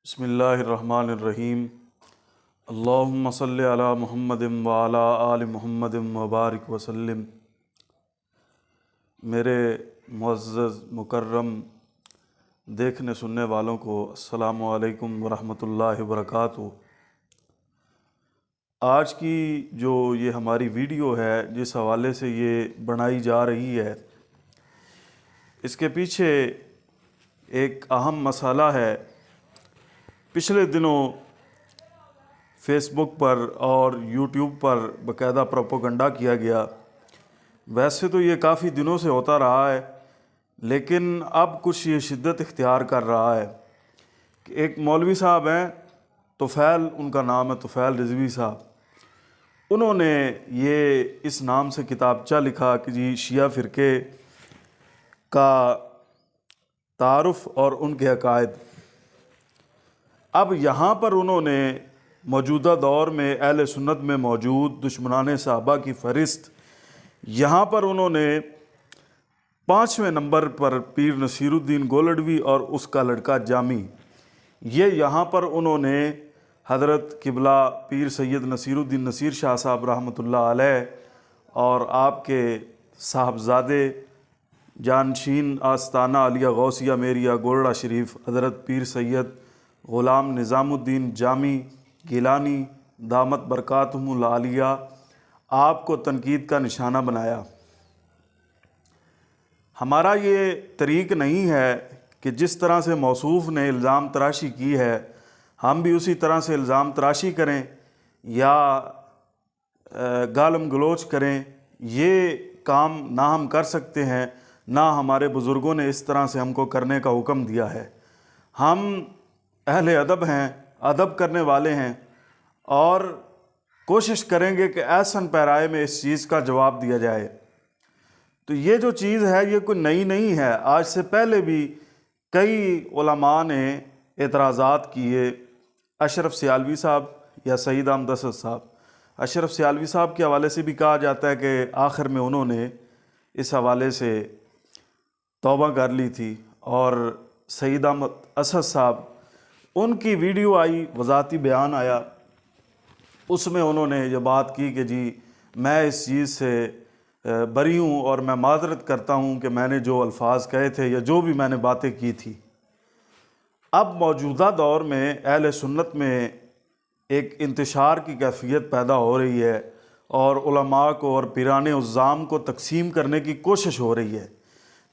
بسم اللہ الرحمن الرحیم اللہم صلی علی محمد وعلی آل محمد وبارک وسلم۔ میرے معزز مکرم دیکھنے سننے والوں کو السلام علیکم ورحمۃ اللہ وبرکاتہ۔ آج کی جو یہ ہماری ویڈیو ہے جس حوالے سے یہ بنائی جا رہی ہے، اس کے پیچھے ایک اہم مسئلہ ہے۔ پچھلے دنوں فیس بک پر اور یوٹیوب پر باقاعدہ پروپیگنڈا کیا گیا۔ ویسے تو یہ کافی دنوں سے ہوتا رہا ہے، لیکن اب کچھ یہ شدت اختیار کر رہا ہے کہ ایک مولوی صاحب ہیں، طفیل ان کا نام ہے، طفیل رضوی صاحب۔ انہوں نے یہ اس نام سے کتابچہ لکھا کہ جی شیعہ فرقے کا تعارف اور ان کے عقائد۔ اب یہاں پر انہوں نے موجودہ دور میں اہل سنت میں موجود دشمنان صحابہ کی فہرست، یہاں پر انہوں نے 5ویں نمبر پر پیر نصیر الدین گولڑوی اور اس کا لڑکا جامی، یہ یہاں پر انہوں نے حضرت قبلہ پیر سید نصیر الدین نصیر شاہ صاحب رحمۃ اللہ علیہ اور آپ کے صاحبزادے جانشین آستانہ عالیہ غوثیہ میریہ گولڑا شریف حضرت پیر سید غلام نظام الدین جامی گیلانی دامت برکاتہم العالیہ آپ کو تنقید کا نشانہ بنایا۔ ہمارا یہ طریق نہیں ہے کہ جس طرح سے موصوف نے الزام تراشی کی ہے ہم بھی اسی طرح سے الزام تراشی کریں یا گالم گلوچ کریں۔ یہ کام نہ ہم کر سکتے ہیں، نہ ہمارے بزرگوں نے اس طرح سے ہم کو کرنے کا حکم دیا ہے۔ ہم اہل ادب ہیں، ادب کرنے والے ہیں، اور کوشش کریں گے کہ احسن پیرائے میں اس چیز کا جواب دیا جائے۔ تو یہ جو چیز ہے یہ کوئی نئی نہیں ہے، آج سے پہلے بھی کئی علماء نے اعتراضات کیے۔ اشرف سیالوی صاحب یا سعید احمد اسد صاحب، اشرف سیالوی صاحب کے حوالے سے بھی کہا جاتا ہے کہ آخر میں انہوں نے اس حوالے سے توبہ کر لی تھی، اور سعید احمد اسد صاحب ان کی ویڈیو آئی، وضاحتی بیان آیا، اس میں انہوں نے یہ بات کی کہ جی میں اس چیز سے بری ہوں اور میں معذرت کرتا ہوں کہ میں نے جو الفاظ کہے تھے یا جو بھی میں نے باتیں کی تھی۔ اب موجودہ دور میں اہل سنت میں ایک انتشار کی کیفیت پیدا ہو رہی ہے، اور علماء کو اور پیران عظام کو تقسیم کرنے کی کوشش ہو رہی ہے۔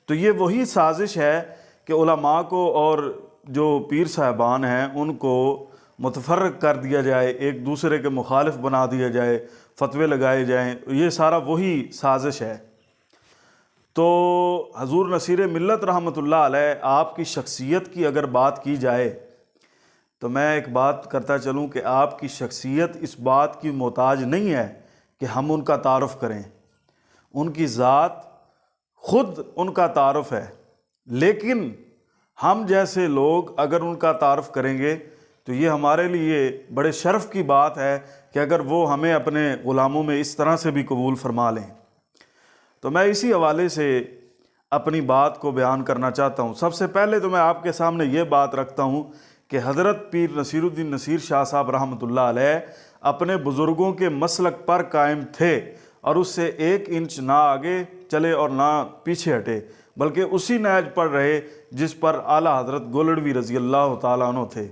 تو یہ وہی سازش ہے کہ علماء کو اور جو پیر صاحبان ہیں ان کو متفرق کر دیا جائے، ایک دوسرے کے مخالف بنا دیا جائے، فتوے لگائے جائیں، یہ سارا وہی سازش ہے۔ تو حضور نصیر ملت رحمۃ اللہ علیہ آپ کی شخصیت کی اگر بات کی جائے تو میں ایک بات کرتا چلوں کہ آپ کی شخصیت اس بات کی محتاج نہیں ہے کہ ہم ان کا تعارف کریں، ان کی ذات خود ان کا تعارف ہے، لیکن ہم جیسے لوگ اگر ان کا تعارف کریں گے تو یہ ہمارے لیے بڑے شرف کی بات ہے کہ اگر وہ ہمیں اپنے غلاموں میں اس طرح سے بھی قبول فرما لیں۔ تو میں اسی حوالے سے اپنی بات کو بیان کرنا چاہتا ہوں۔ سب سے پہلے تو میں آپ کے سامنے یہ بات رکھتا ہوں کہ حضرت پیر نصیر الدین نصیر شاہ صاحب رحمۃ اللہ علیہ اپنے بزرگوں کے مسلک پر قائم تھے، اور اس سے 1 انچ نہ آگے چلے اور نہ پیچھے ہٹے، بلکہ اسی نہج پر رہے جس پر اعلیٰ حضرت گولڑوی رضی اللہ تعالیٰ عنہ تھے۔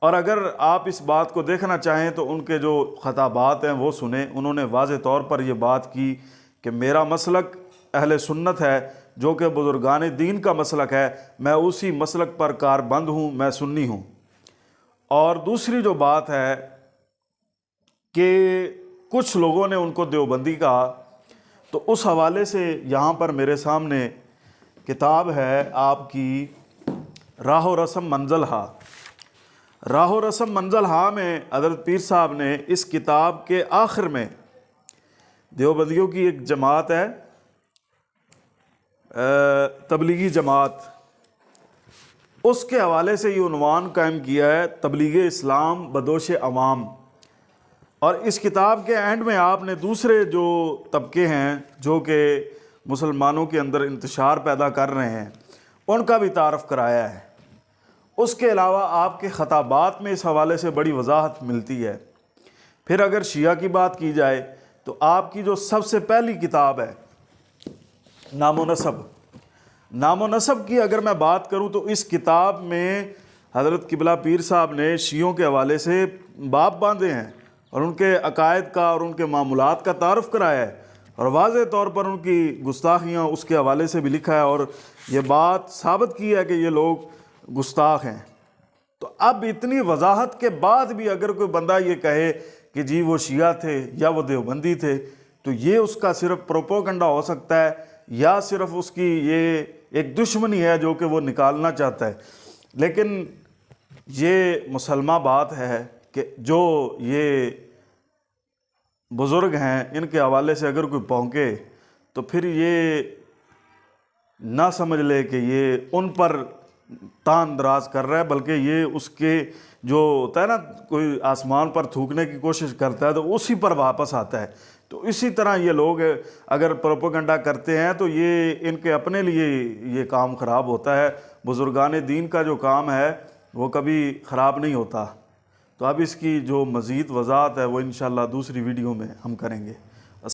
اور اگر آپ اس بات کو دیکھنا چاہیں تو ان کے جو خطابات ہیں وہ سنیں۔ انہوں نے واضح طور پر یہ بات کی کہ میرا مسلک اہل سنت ہے، جو کہ بزرگان دین کا مسلک ہے، میں اسی مسلک پر کاربند ہوں، میں سنی ہوں۔ اور دوسری جو بات ہے کہ کچھ لوگوں نے ان کو دیوبندی کہا، تو اس حوالے سے یہاں پر میرے سامنے کتاب ہے آپ کی راہ و رسم منزل ہا۔ راہ و رسم منزل ہا میں حضرت پیر صاحب نے اس کتاب کے آخر میں دیوبندیوں کی ایک جماعت ہے، تبلیغی جماعت، اس کے حوالے سے یہ عنوان قائم کیا ہے، تبلیغ اسلام بدوش عوام۔ اور اس کتاب کے اینڈ میں آپ نے دوسرے جو طبقے ہیں جو کہ مسلمانوں کے اندر انتشار پیدا کر رہے ہیں ان کا بھی تعارف کرایا ہے۔ اس کے علاوہ آپ کے خطابات میں اس حوالے سے بڑی وضاحت ملتی ہے۔ پھر اگر شیعہ کی بات کی جائے تو آپ کی جو سب سے پہلی کتاب ہے نام و نسب، نام و نسب کی اگر میں بات کروں تو اس کتاب میں حضرت قبلہ پیر صاحب نے شیعوں کے حوالے سے باب باندھے ہیں اور ان کے عقائد کا اور ان کے معمولات کا تعارف کرایا ہے، اور واضح طور پر ان کی گستاخیاں اس کے حوالے سے بھی لکھا ہے، اور یہ بات ثابت کی ہے کہ یہ لوگ گستاخ ہیں۔ تو اب اتنی وضاحت کے بعد بھی اگر کوئی بندہ یہ کہے کہ جی وہ شیعہ تھے یا وہ دیوبندی تھے، تو یہ اس کا صرف پروپوگنڈا ہو سکتا ہے، یا صرف اس کی یہ ایک دشمنی ہے جو کہ وہ نکالنا چاہتا ہے۔ لیکن یہ مسلمہ بات ہے کہ جو یہ بزرگ ہیں ان کے حوالے سے اگر کوئی بھونکے تو پھر یہ نہ سمجھ لے کہ یہ ان پر تان دراز کر رہا ہے، بلکہ یہ اس کے جو ہوتا ہے نا، کوئی آسمان پر تھوکنے کی کوشش کرتا ہے تو اسی پر واپس آتا ہے۔ تو اسی طرح یہ لوگ اگر پروپیگنڈا کرتے ہیں تو یہ ان کے اپنے لیے یہ کام خراب ہوتا ہے۔ بزرگان دین کا جو کام ہے وہ کبھی خراب نہیں ہوتا۔ تو اب اس کی جو مزید وضاحت ہے وہ انشاءاللہ دوسری ویڈیو میں ہم کریں گے۔